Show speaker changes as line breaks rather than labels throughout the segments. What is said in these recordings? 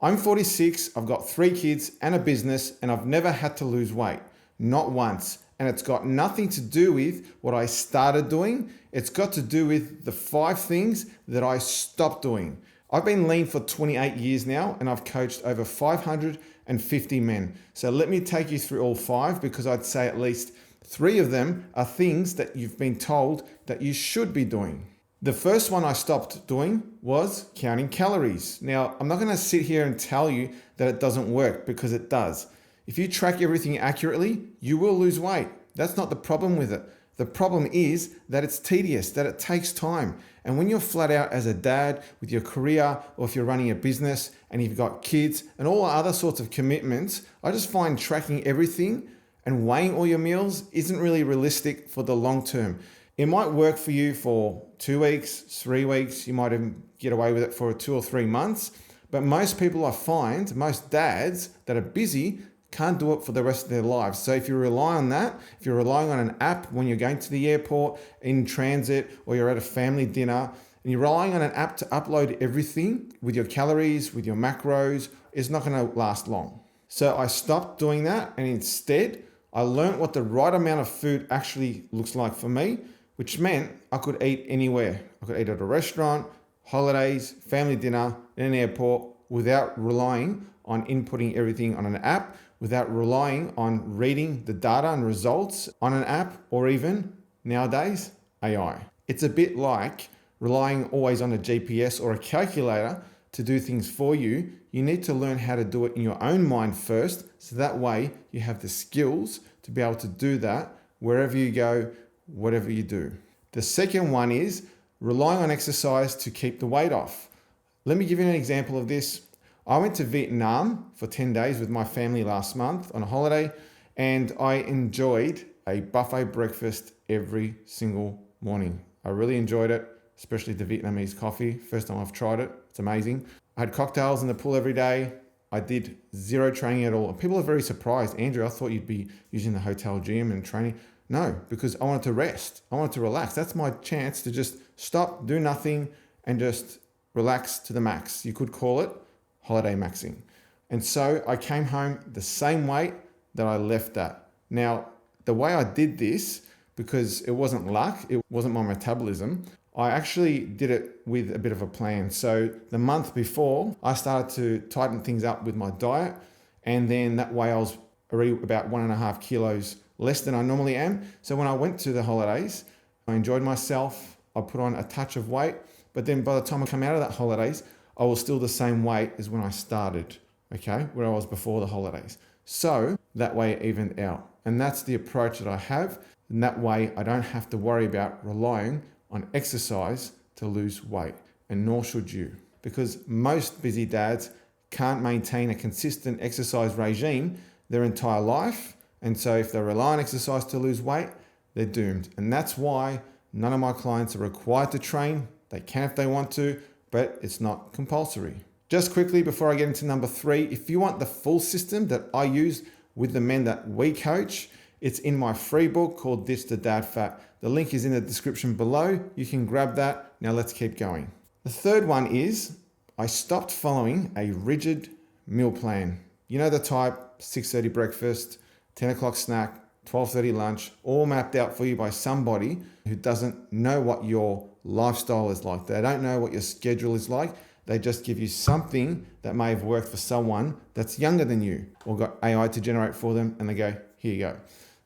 I'm 46, I've got 3 kids and a business, and I've never had to lose weight. Not once. And it's got nothing to do with what I started doing. It's got to do with the 5 things that I stopped doing. I've been lean for 28 years now, and I've coached over 550 men. So let me take you through all 5, because I'd say at least 3 of them are things that you've been told that you should be doing. The first one I stopped doing was counting calories. Now, I'm not going to sit here and tell you that it doesn't work, because it does. If you track everything accurately, you will lose weight. That's not the problem with it. The problem is that it's tedious, that it takes time. And when you're flat out as a dad with your career, or if you're running a business and you've got kids and all other sorts of commitments, I just find tracking everything and weighing all your meals isn't really realistic for the long term. It might work for you for 2 weeks, 3 weeks. You might even get away with it for 2 or 3 months. But most people I find, most dads that are busy, can't do it for the rest of their lives. So if you rely on that, if you're relying on an app when you're going to the airport, in transit, or you're at a family dinner, and you're relying on an app to upload everything with your calories, with your macros, it's not going to last long. So I stopped doing that, and instead I learned what the right amount of food actually looks like for me, which meant I could eat anywhere. I could eat at a restaurant, holidays, family dinner, in an airport, without relying on inputting everything on an app, without relying on reading the data and results on an app, or even, nowadays, AI. It's a bit like relying always on a GPS or a calculator to do things for you. You need to learn how to do it in your own mind first, so that way you have the skills to be able to do that wherever you go, whatever you do. The second one is relying on exercise to keep the weight off. Let me give you an example of this. I went to Vietnam for 10 days with my family last month on a holiday, and I enjoyed a buffet breakfast every single morning. I really enjoyed it, especially the Vietnamese coffee. First time I've tried it. It's amazing. I had cocktails in the pool every day. I did 0 training at all. And people are very surprised. Andrew, I thought you'd be using the hotel gym and training. No, because I wanted to rest. I wanted to relax. That's my chance to just stop, do nothing, and just relax to the max. You could call it holiday maxing. And so I came home the same weight that I left at. Now, the way I did this, because it wasn't luck, it wasn't my metabolism, I actually did it with a bit of a plan. So the month before, I started to tighten things up with my diet, and then that way I was already about 1.5 kilos less than I normally am. So when I went to the holidays, I enjoyed myself. I put on a touch of weight, but then by the time I come out of that holidays, I was still the same weight as when I started, okay, where I was before the holidays. So that way it evened out. And that's the approach that I have. And that way I don't have to worry about relying on exercise to lose weight, and nor should you, because most busy dads can't maintain a consistent exercise regime their entire life. And so if they rely on exercise to lose weight, they're doomed. And that's why none of my clients are required to train. They can if they want to, but it's not compulsory. Just quickly before I get into number 3, if you want the full system that I use with the men that we coach, it's in my free book called Ditch the Dad Fat. The link is in the description below. You can grab that. Now let's keep going. The third one is I stopped following a rigid meal plan. You know the type, 6:30 breakfast, 10 o'clock snack, 12:30 lunch, all mapped out for you by somebody who doesn't know what your lifestyle is like. They don't know what your schedule is like. They just give you something that may have worked for someone that's younger than you, or got AI to generate for them, and they go, here you go.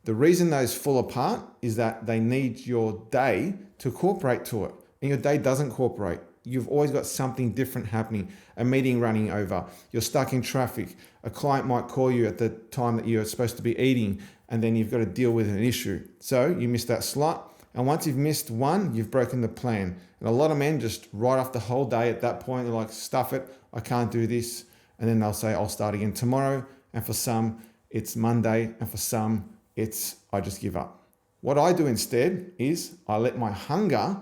The reason those fall apart is that they need your day to cooperate to it, and your day doesn't cooperate. You've always got something different happening, a meeting running over, you're stuck in traffic, a client might call you at the time that you're supposed to be eating, and then you've got to deal with an issue. So you miss that slot, and once you've missed one, you've broken the plan. And a lot of men just write off the whole day at that point. They're like, stuff it, I can't do this. And then they'll say, I'll start again tomorrow. And for some, it's Monday, and for some, it's I just give up. What I do instead is I let my hunger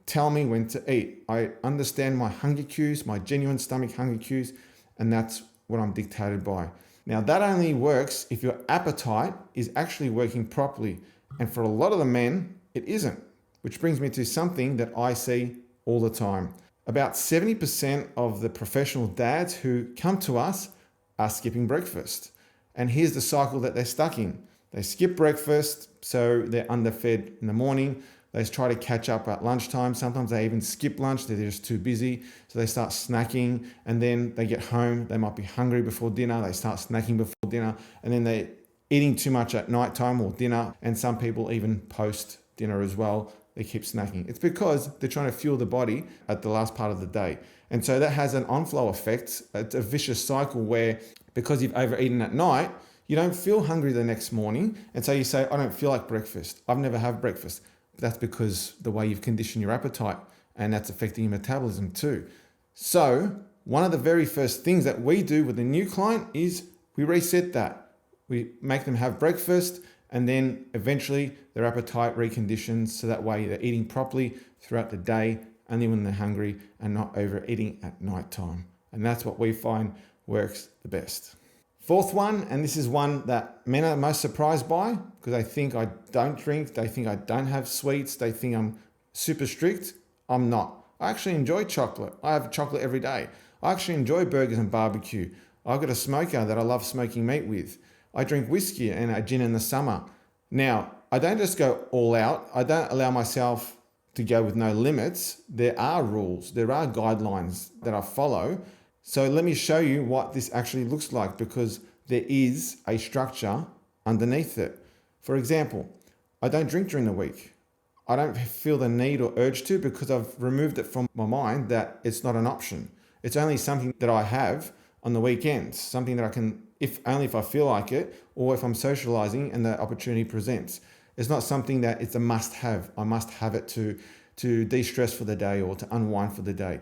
tell me when to eat. I understand my hunger cues, my genuine stomach hunger cues, and that's what I'm dictated by. Now that only works if your appetite is actually working properly. And for a lot of the men, it isn't, which brings me to something that I see all the time. About 70% of the professional dads who come to us are skipping breakfast. And here's the cycle that they're stuck in. They skip breakfast, so they're underfed in the morning. They try to catch up at lunchtime. Sometimes they even skip lunch. They're just too busy. So they start snacking, and then they get home. They might be hungry before dinner. They start snacking before dinner, and then they're eating too much at nighttime or dinner. And some people even post dinner as well. They keep snacking. It's because they're trying to fuel the body at the last part of the day. And so that has an on-flow effect. It's a vicious cycle where because you've overeaten at night, you don't feel hungry the next morning. And so you say, I don't feel like breakfast. I've never had breakfast. That's because the way you've conditioned your appetite, and that's affecting your metabolism too. So one of the very first things that we do with a new client is we reset that. We make them have breakfast, and then eventually their appetite reconditions so that way they're eating properly throughout the day, only when they're hungry, and not overeating at nighttime. And that's what we find works the best. Fourth one, and this is one that men are most surprised by because they think I don't drink, they think I don't have sweets, they think I'm super strict. I'm not. I actually enjoy chocolate. I have chocolate every day. I actually enjoy burgers and barbecue. I've got a smoker that I love smoking meat with. I drink whiskey and a gin in the summer. Now, I don't just go all out. I don't allow myself to go with no limits. There are rules. There are guidelines that I follow. So let me show you what this actually looks like because there is a structure underneath it. For example, I don't drink during the week. I don't feel the need or urge to because I've removed it from my mind that it's not an option. It's only something that I have on the weekends, something that I can, if only if I feel like it or if I'm socializing and the opportunity presents. It's not something that it's a must have. I must have it to de-stress for the day or to unwind for the day.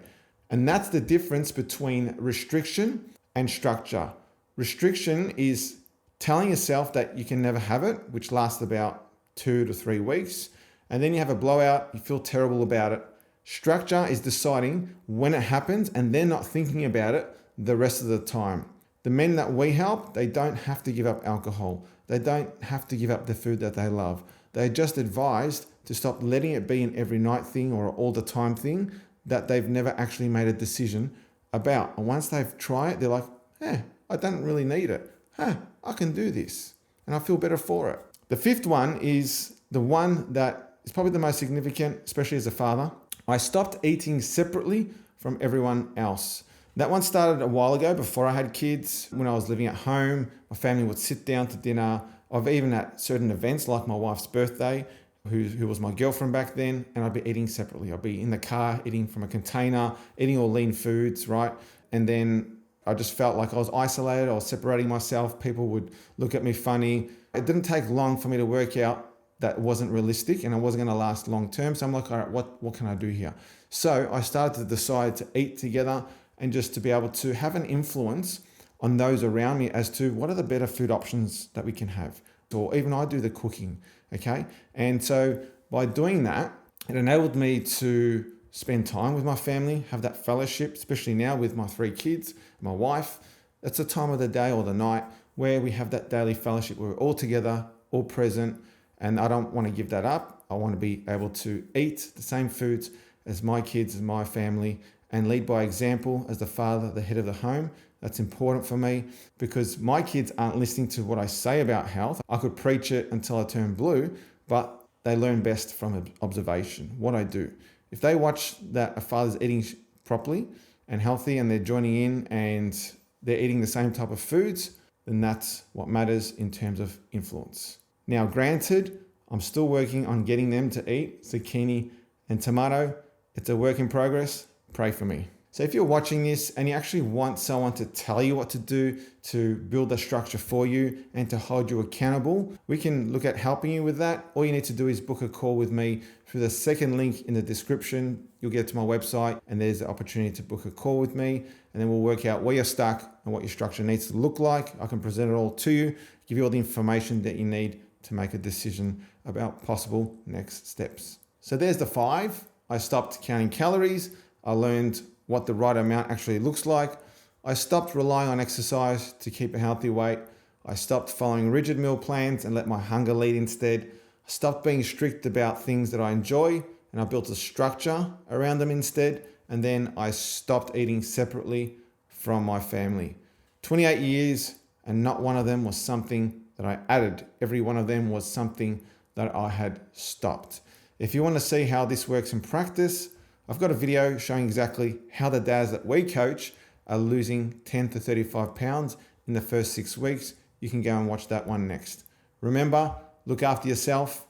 And that's the difference between restriction and structure. Restriction is telling yourself that you can never have it, which lasts about 2 to 3 weeks. And then you have a blowout, you feel terrible about it. Structure is deciding when it happens and then not thinking about it the rest of the time. The men that we help, they don't have to give up alcohol. They don't have to give up the food that they love. They're just advised to stop letting it be an every night thing or all the time thing that they've never actually made a decision about. And once they've tried it, they're like, I don't really need it. I can do this. And I feel better for it. The fifth one is the one that is probably the most significant, especially as a father. I stopped eating separately from everyone else. That one started a while ago before I had kids. When I was living at home, my family would sit down to dinner. I've even at certain events like my wife's birthday, who was my girlfriend back then, and I'd be eating separately. I'd be in the car, eating from a container, eating all lean foods, right? And then I just felt like I was isolated, I was separating myself. People would look at me funny. It didn't take long for me to work out that wasn't realistic and it wasn't going to last long term. So I'm like, all right, what can I do here? So I started to decide to eat together and just to be able to have an influence on those around me as to what are the better food options that we can have. Or even I do the cooking, okay? And so by doing that, it enabled me to spend time with my family, have that fellowship, especially now with my 3 kids, my wife. It's a time of the day or the night where we have that daily fellowship where we're all together, all present, and I don't want to give that up. I want to be able to eat the same foods as my kids and my family and lead by example as the father, the head of the home. That's important for me because my kids aren't listening to what I say about health. I could preach it until I turn blue, but they learn best from observation, what I do. If they watch that a father's eating properly and healthy and they're joining in and they're eating the same type of foods, then that's what matters in terms of influence. Now, granted, I'm still working on getting them to eat zucchini and tomato. It's a work in progress. Pray for me. So if you're watching this and you actually want someone to tell you what to do to build a structure for you and to hold you accountable, we can look at helping you with that. All you need to do is book a call with me through the second link in the description. You'll get to my website and there's the opportunity to book a call with me, and then we'll work out where you're stuck and what your structure needs to look like. I can present it all to you, give you all the information that you need to make a decision about possible next steps. So there's the 5. I stopped counting calories. I learned what the right amount actually looks like. I stopped relying on exercise to keep a healthy weight. I stopped following rigid meal plans and let my hunger lead instead. I stopped being strict about things that I enjoy and I built a structure around them instead. and then I stopped eating separately from my family. 28 years, and not one of them was something that I added. Every one of them was something that I had stopped. If you want to see how this works in practice, I've got a video showing exactly how the dads that we coach are losing 10 to 35 pounds in the first 6 weeks. You can go and watch that one next. Remember, look after yourself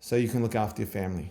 so you can look after your family.